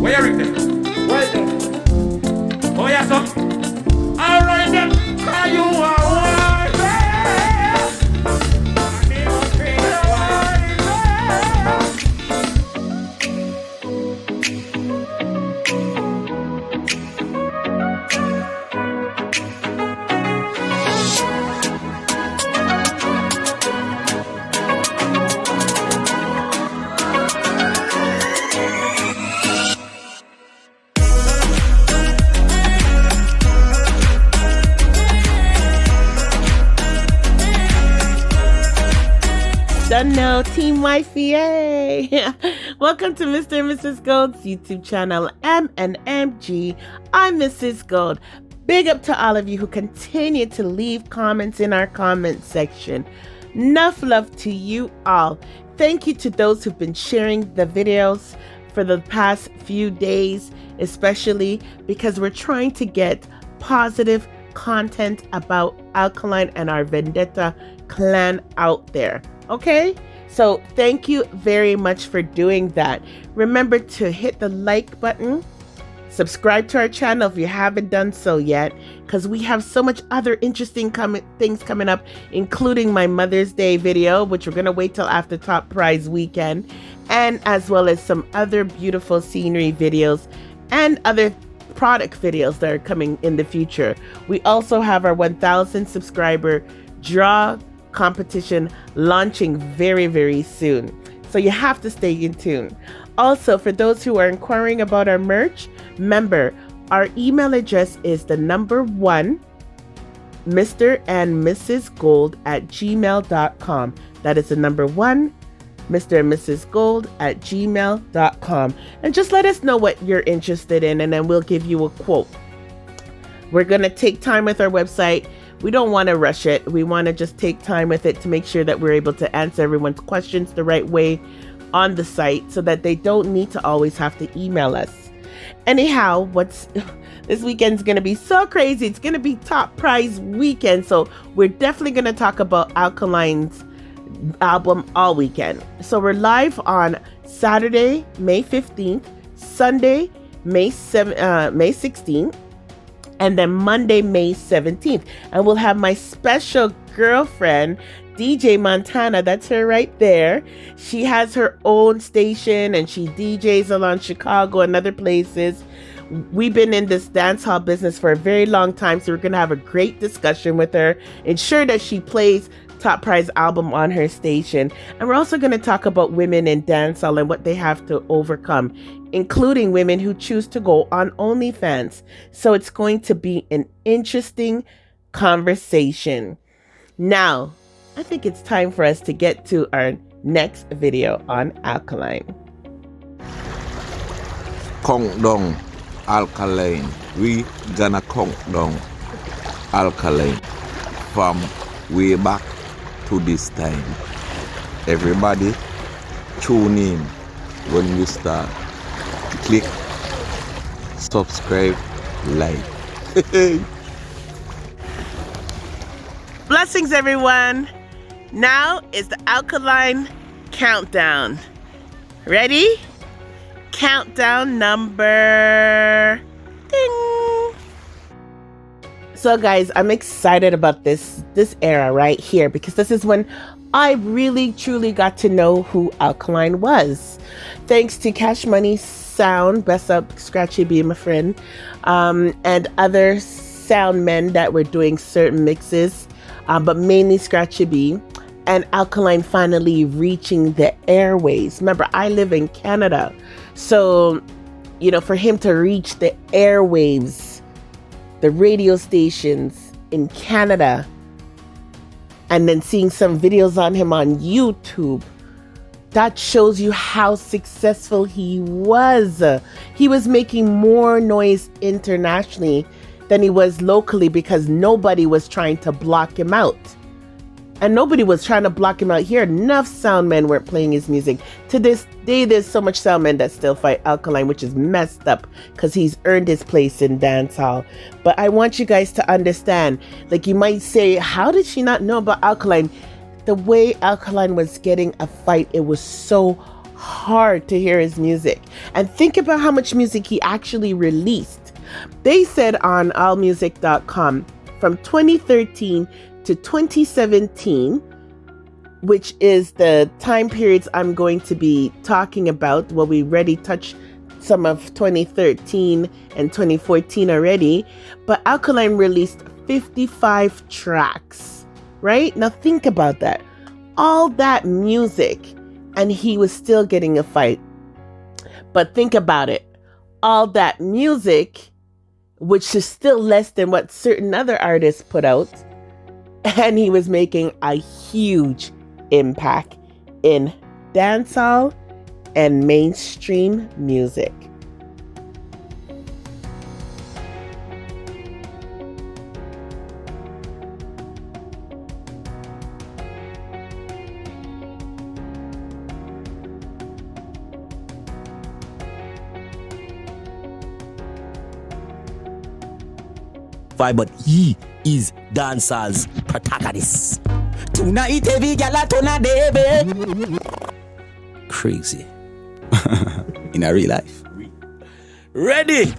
Where you Reggae? Well done. Oh yeah, so. Alright then. Are you alright? Done now, Team Wifey, yay! Welcome to Mr. and Mrs. Gold's YouTube channel, M&MG. I'm Mrs. Gold. Big up to all of you who continue to leave comments in our comment section. Enough love to you all. Thank you to those who've been sharing the videos for the past few days, especially because we're trying to get positive content about Alkaline and our Vendetta clan out there. Okay, so thank you very much for doing that. Remember to hit the like button, subscribe to our channel if you haven't done so yet, because we have so much other interesting things coming up, including my Mother's Day video, which we're going to wait till after Top Prize weekend, and as well as some other beautiful scenery videos and other product videos that are coming in the future. We also have our 1,000 subscriber draw competition launching very, very soon. So you have to stay in tune. Also, for those who are inquiring about our merch, remember, our email address is the number 1, Mr. and Mrs. Gold at gmail.com. That is the number 1, Mr. and Mrs. Gold at gmail.com. And just let us know what you're interested in, and then we'll give you a quote. We're going to take time with our website. We don't want to rush it. We want to just take time with it to make sure that we're able to answer everyone's questions the right way on the site so that they don't need to always have to email us. Anyhow, this weekend's going to be so crazy. It's going to be Top Prize weekend. So we're definitely going to talk about Alkaline's album all weekend. So we're live on Saturday, May 15th, Sunday, May 16th, and then Monday, May 17th. And we'll have my special girlfriend, DJ Montana. That's her right there. She has her own station and she DJs around Chicago and other places. We've been in this dance hall business for a very long time, so we're going to have a great discussion with her. Ensure that she plays Top Prize album on her station. And we're also going to talk about women in dancehall and what they have to overcome, including women who choose to go on OnlyFans. So it's going to be an interesting conversation. Now, I think it's time for us to get to our next video on Alkaline. Count down Alkaline. We gonna count down Alkaline from way back to this time. Everybody tune in when we start. Click subscribe, like. Blessings, everyone. Now is the Alkaline countdown. Ready? Countdown number ding. So guys, I'm excited about this era right here, because this is when I really truly got to know who Alkaline was. Thanks to Cash Money Sound, best up Scratchy B, my friend, and other sound men that were doing certain mixes, but mainly Scratchy B, and Alkaline finally reaching the airways. Remember, I live in Canada, so you know, for him to reach the airwaves, the radio stations in Canada, and then seeing some videos on him on YouTube, that shows you how successful he was. He was making more noise internationally than he was locally, because nobody was trying to block him out. And nobody was trying to block him out here. Enough sound men weren't playing his music. To this day, there's so much sound men that still fight Alkaline, which is messed up, because he's earned his place in dancehall. But I want you guys to understand, like, you might say, how did she not know about Alkaline? The way Alkaline was getting a fight, it was so hard to hear his music. And think about how much music he actually released. They said on allmusic.com from 2013 to 2017, which is the time periods I'm going to be talking about. Well, we already touched some of 2013 and 2014 already, but Alkaline released 55 tracks, right? Now think about that. All that music, and he was still getting a fight. But think about it. All that music, which is still less than what certain other artists put out, and he was making a huge impact in dancehall and mainstream music. But he is dancehall's protagonist. Tonight every gala tona debe. Crazy. In a real life. Ready.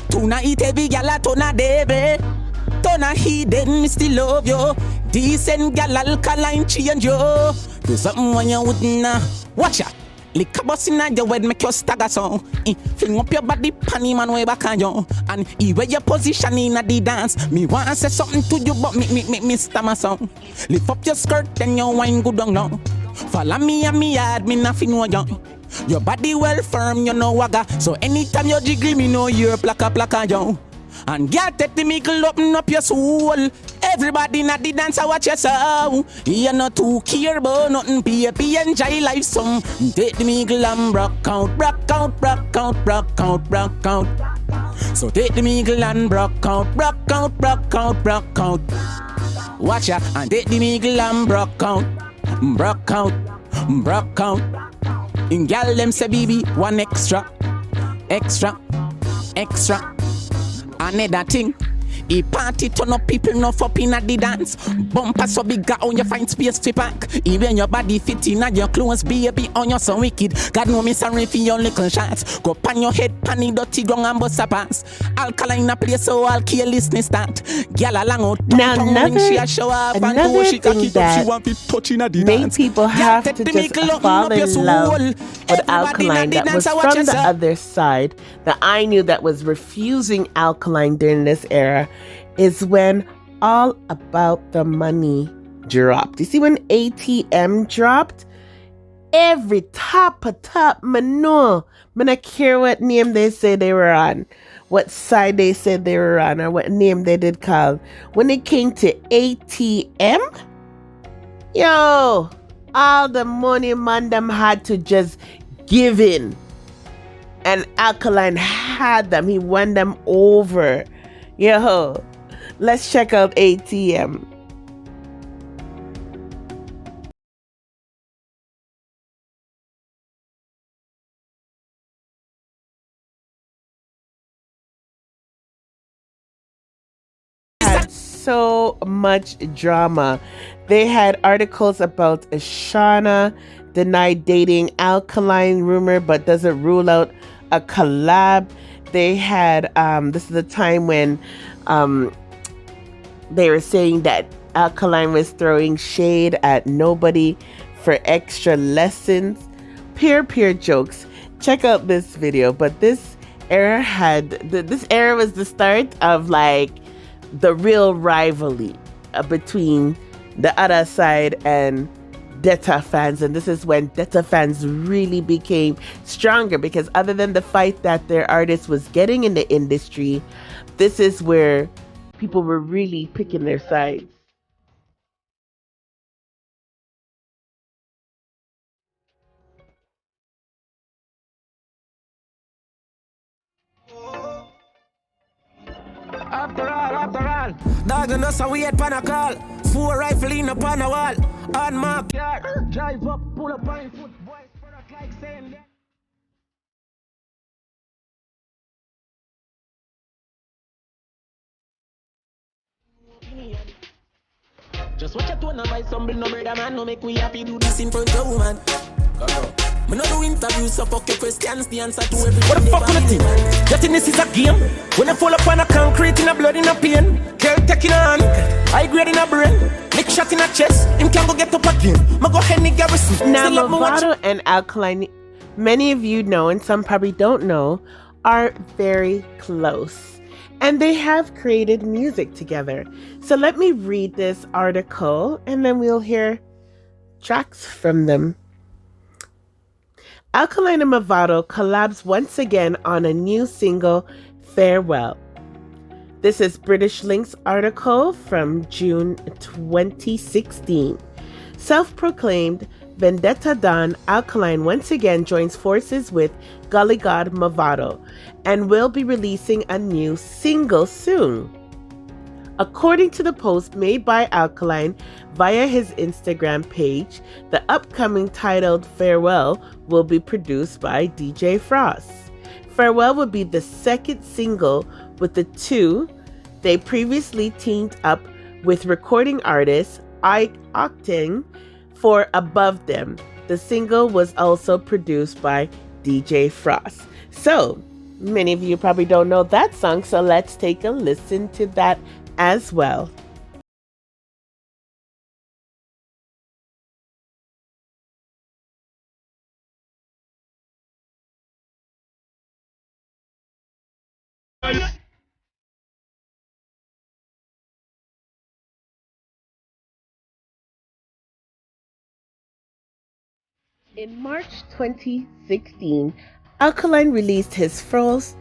Tonight every gala tona debe. Tona hidden, me still love you. Decent gal alkaline change you. Do something when you wouldn't watch out. Lick a bus inna your head, make you stagger song. Fling up your body, panty man way back on you. And where your position inna the dance. Me want say something to you, but me stammer song. Lift up your skirt, then you wine good down now. Follow me and me yard, me nothing know you. Your body well firm, you know wagga. So anytime you jiggle, me know you're plaka yo. And get it to me, open up your soul. Everybody not the dancer, watch yourself. You not too care about nothing, baby, enjoy life some. Take the meagle and rock out, rock out, rock out, rock out, rock out. So take the meagle and rock out, rock out, rock out, rock out. Watch ya, and take the meagle and rock out, rock out, rock out. In gal them say baby, one extra, extra, extra. Another thing, he party turn up people enough up in the dance. Bumper so big on you find space to pack. Even your body fit in your clothes, baby, on you so wicked. God know me sorry for your little shots. Go pan your head, pan the dirty ground and bust a pass. Alkaline a place so I'll kill listening start. Girl along out, now another thing that made people have to just fall in love with Alkaline, that was from the other side, that I knew that was refusing Alkaline during this era, is when All About the Money dropped. You see, when ATM dropped, every top mano, I don't care what name they say they were on, what side they said they were on, or what name they did call. When it came to ATM, yo, all the money man them had to just give in. And Alkaline had them. He won them over. Yo, let's check out ATM. Had so much drama. They had articles about Ashana denied dating Alkaline, rumor but doesn't rule out a collab. They had this is the time when they were saying that Alkaline was throwing shade at nobody for extra lessons. Pure jokes. Check out this video. But this era this era was the start of like the real rivalry between the other side and Detta fans, and this is when Detta fans really became stronger, because other than the fight that their artist was getting in the industry, this is where people were really picking their sides. After all, dog and us a wait pan a call. 4 rifle in upon a wall. On my car, drive up, pull up on foot, boys, product like saying that. Just watch your tone and buy some bill, no brother man, no make we happy do this in front of woman. Me no do interviews, so fuck your questions, the answer to everything. What the fuck you think? Getting this is a game. When I fall upon a concrete in a blood in a pain, girl taking on, high grade in a brain, lick shot in a chest, him can go get up again. Ma go Henny Garrison. Now, Mavado and Alkaline, many of you know, and some probably don't know, are very close. And they have created music together. So let me read this article, and then we'll hear tracks from them. Alkaline and Mavado collabs once again on a new single, Farewell. This is British Link's article from June 2016. Self-proclaimed Vendetta Don, Alkaline once again joins forces with Gully God Mavado and will be releasing a new single soon. According to the post made by Alkaline via his Instagram page, the upcoming titled Farewell will be produced by DJ Frost. Farewell will be the second single with the two. They previously teamed up with recording artist Ike Octane for Above Them. The single was also produced by DJ Frost. So, many of you probably don't know that song, so let's take a listen to that as well. In March 2016, Alkaline released his first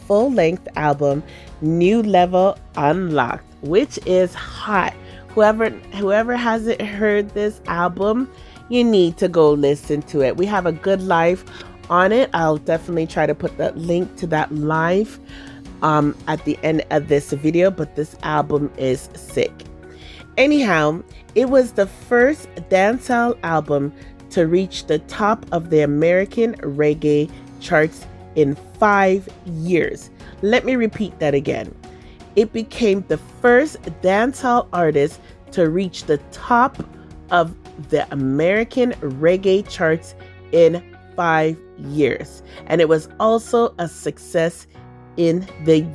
full-length album, New Level Unlocked, which is hot. Whoever hasn't heard this album, you need to go listen to it. We have a good live on it. I'll definitely try to put the link to that live at the end of this video, but this album is sick. Anyhow, it was the first dancehall album to reach the top of the American reggae charts in 5 years. Let me repeat that again. It became the first dancehall artist to reach the top of the American reggae charts in 5 years. And it was also a success in the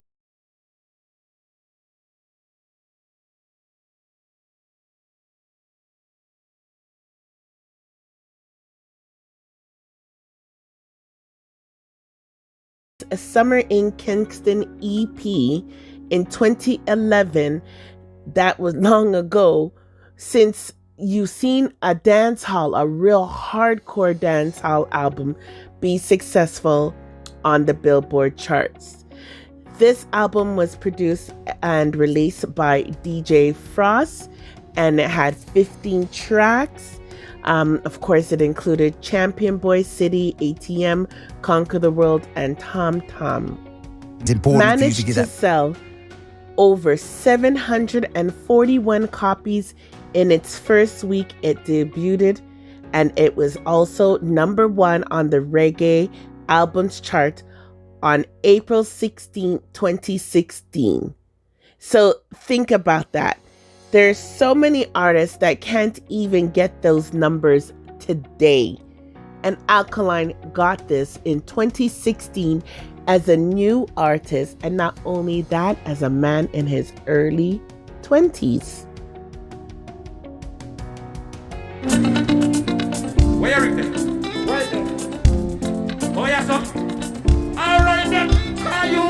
a Summer in Kingston EP in 2011. That was long ago. Since you've seen a dancehall, a real hardcore dancehall album be successful on the Billboard charts. This album was produced and released by DJ Frost, and it had 15 tracks. Of course, it included Champion Boy City, ATM, Conquer the World, and Tom Tom. It's important Managed for you to sell over 741 copies in its first week it debuted, and it was also number 1 on the Reggae Albums chart on April 16, 2016. So think about that. There's so many artists that can't even get those numbers today. And Alkaline got this in 2016 as a new artist, and not only that, as a man in his early 20s. Where are you? Oh, yes, sir. All right, then. Are you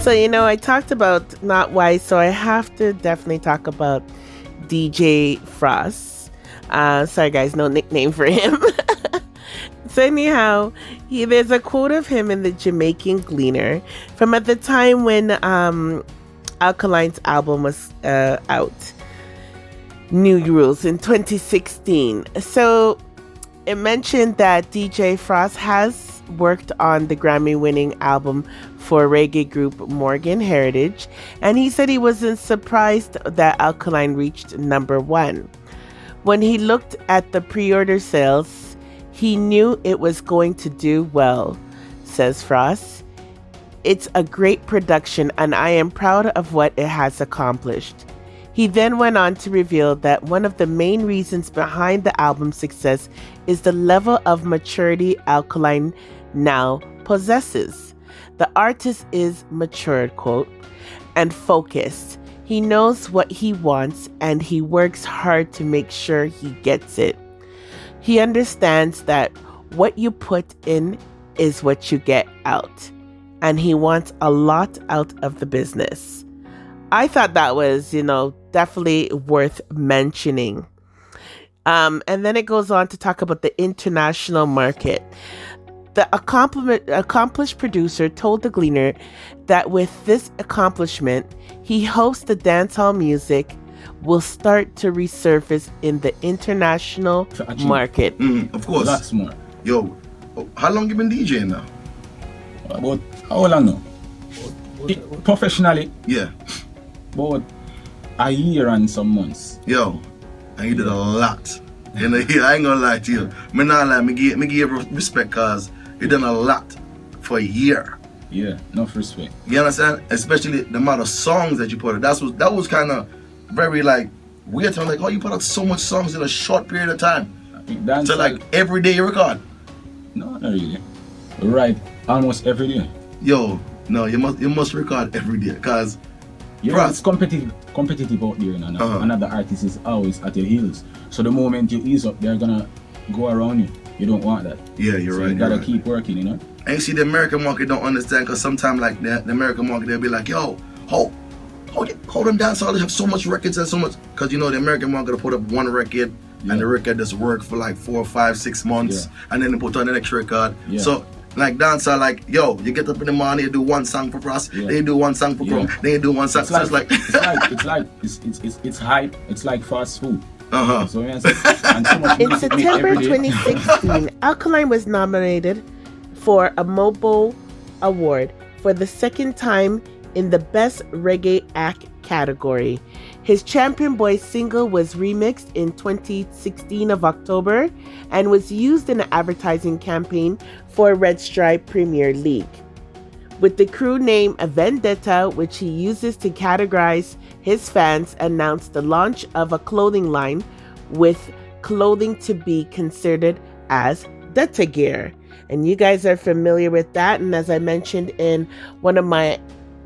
So, I talked about Not Wise, so I have to definitely talk about DJ Frost. Sorry guys, no nickname for him. So anyhow, there's a quote of him in the Jamaican Gleaner from at the time when Alkaline's album was out, New Rules, in 2016. So it mentioned that DJ Frost has worked on the Grammy-winning album for reggae group Morgan Heritage, and he said he wasn't surprised that Alkaline reached number 1. When he looked at the pre-order sales, he knew it was going to do well, says Frost. It's a great production and I am proud of what it has accomplished. He then went on to reveal that one of the main reasons behind the album's success is the level of maturity Alkaline now possesses. The artist is matured, quote, and focused. He knows what he wants and he works hard to make sure he gets it. He understands that what you put in is what you get out, and he wants a lot out of the business. I thought that was, definitely worth mentioning. And then it goes on to talk about the international market. The accomplished producer told the Gleaner that with this accomplishment, he hopes the dancehall music will start to resurface in the international market. Of course. That's more. Yo, how long you been DJing now? About how long now? Professionally? Yeah. About a year and some months. Yo, and you did a lot. I ain't gonna lie to you. Me not lie, me give you respect cause you done a lot for a year. Yeah, enough respect. You understand? Especially the amount of songs that you put out. That was kind of very weird. I'm like, oh, you put out so much songs in a short period of time. So every day you record? No, not really. Right, almost every day. Yo, no, you must record every day, cause it's competitive out there, and another artist is always at your heels. So the moment you ease up, they're gonna go around you. You don't want that. Yeah, you're right. You gotta keep working, And you see, the American market don't understand, cause sometimes the American market they'll be like, yo, hold them down, so they have so much records and so much, cause the American market will put up one record. Yeah. And the record just work for 4, 5, 6 months, and then they put on the next record. Yeah. So dancer, yo, you get up in the morning, you do one song for Frost, then you do one song for Chrome, then you do one song. It's hype. It's like fast food. So in September 2016, Alkaline was nominated for a Mobo Award for the second time in the Best Reggae Act category. His Champion Boy single was remixed in 2016 of October and was used in an advertising campaign for Red Stripe Premier League. With the crew name Vendetta, which he uses to categorize his fans, announced the launch of a clothing line with clothing to be considered as Detta gear. And you guys are familiar with that. And as I mentioned in one of my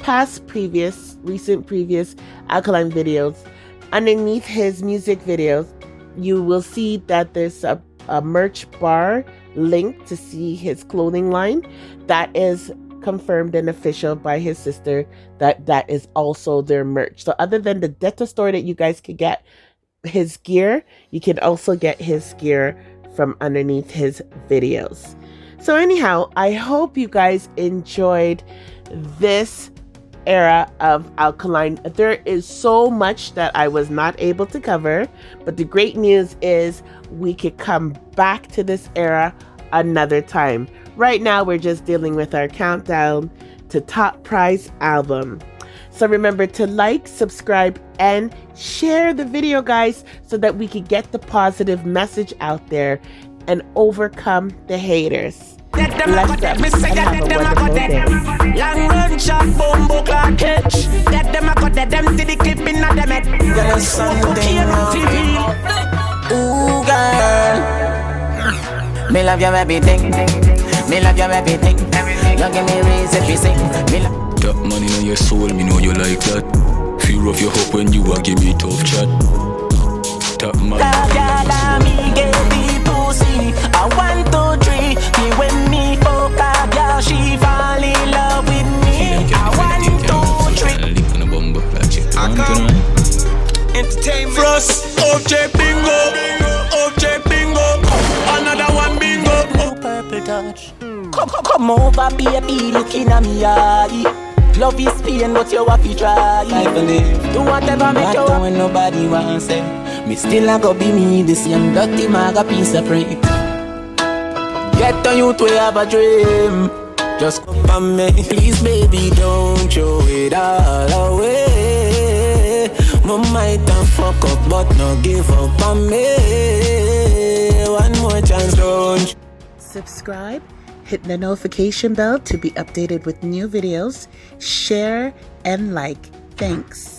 recent previous Alkaline videos, underneath his music videos, you will see that there's a merch bar link to see his clothing line. That is confirmed and official by his sister that is also their merch. So other than the Detta store that you guys could get his gear, you can also get his gear from underneath his videos. So anyhow, I hope you guys enjoyed this era of Alkaline. There is so much that I was not able to cover, but the great news is we could come back to this era another time. Right now, we're just dealing with our countdown to top prize album. So remember to like, subscribe, and share the video, guys, so that we can get the positive message out there and overcome the haters. Bless them and have a wonderful day. Long run shot, bombo clock catch. That them I got them to the clip in them head. Girl, something ooh, girl, me love your everything. Me love your everything. You give me reason to sing. That money in your soul, me know you like that. Fear of your hope when you are give me tough chat. That money. Me get the pussy. I 1, 2, 3. Me when me fuck a girl, she fall in love with me. I 1, 2, 3. Entertainment. Frost, OJ bingo, OJ bingo. Another one bingo. Purple touch. Come over, baby, looking at me eye. Love is pain, but you have to try. Life and live. Do whatever make you happy when nobody wants it. Me still a go be me, the same dirty maga piece of prey. Get on you to have a dream. Just come on me, please baby, don't throw it all away. My might and fuck up, but no give up on me. One more chance, don't. Subscribe, hit the notification bell to be updated with new videos, share and like. Thanks.